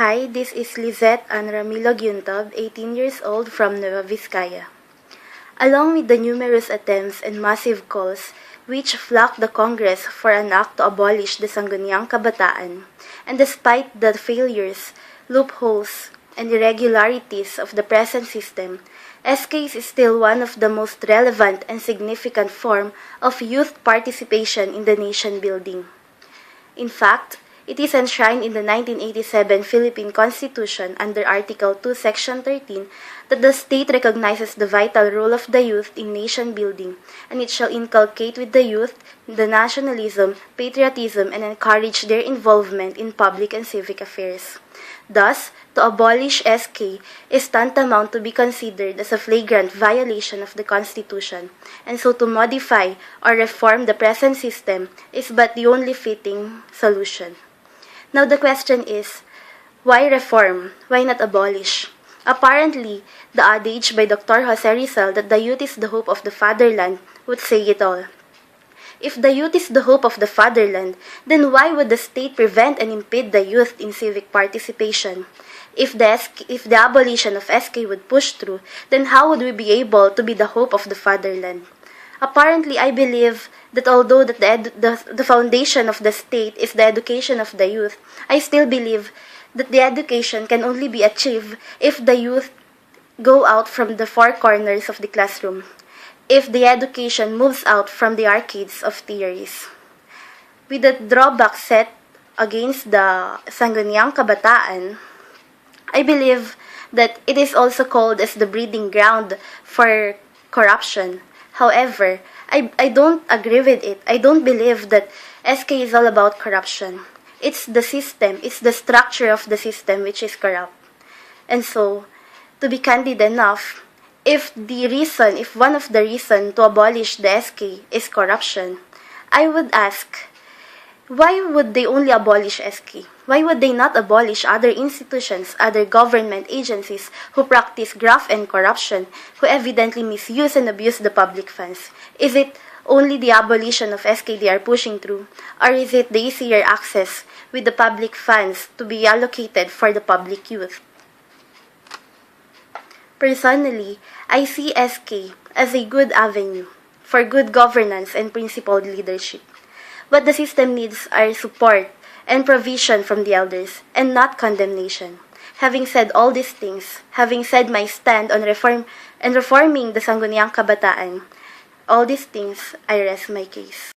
Hi, this is Lizette and Ramilo GUIUNTAB, 18 years old from NUEVA, VIZCAYA. Along with the numerous attempts and massive calls which flocked the Congress for an act to abolish the Sangguniang Kabataan, and despite the failures, loopholes, and irregularities of the present system, SK is still one of the most relevant and significant form of youth participation in the nation building. In fact, it is enshrined in the 1987 Philippine Constitution under Article 2, Section 13 that the state recognizes the vital role of the youth in nation building, and it shall inculcate with the youth the nationalism, patriotism, and encourage their involvement in public and civic affairs. Thus, to abolish SK is tantamount to be considered as a flagrant violation of the Constitution, and so to modify or reform the present system is but the only fitting solution. Now the question is, why reform? Why not abolish? Apparently, the adage by Dr. Jose Rizal that the youth is the hope of the fatherland would say it all. If the youth is the hope of the fatherland, then why would the state prevent and impede the youth in civic participation? If the abolition of SK would push through, then how would we be able to be the hope of the fatherland? Apparently, I believe that although the foundation of the state is the education of the youth, I still believe that the education can only be achieved if the youth go out from the four corners of the classroom, if the education moves out from the arcades of theories. With the drawback set against the Sangguniang Kabataan, I believe that it is also called as the breeding ground for corruption. However, I don't agree with it. I don't believe that SK is all about corruption. It's the system, it's the structure of the system which is corrupt. And so, to be candid enough, if one of the reasons to abolish the SK is corruption, I would ask, why would they only abolish SK? Why would they not abolish other institutions, other government agencies who practice graft and corruption, who evidently misuse and abuse the public funds? Is it only the abolition of SK they are pushing through, or is it the easier access with the public funds to be allocated for the public youth? Personally, I see SK as a good avenue for good governance and principled leadership. What the system needs are support and provision from the elders, and not condemnation. Having said all these things, having said my stand on reforming the Sangguniang Kabataan, all these things, I rest my case.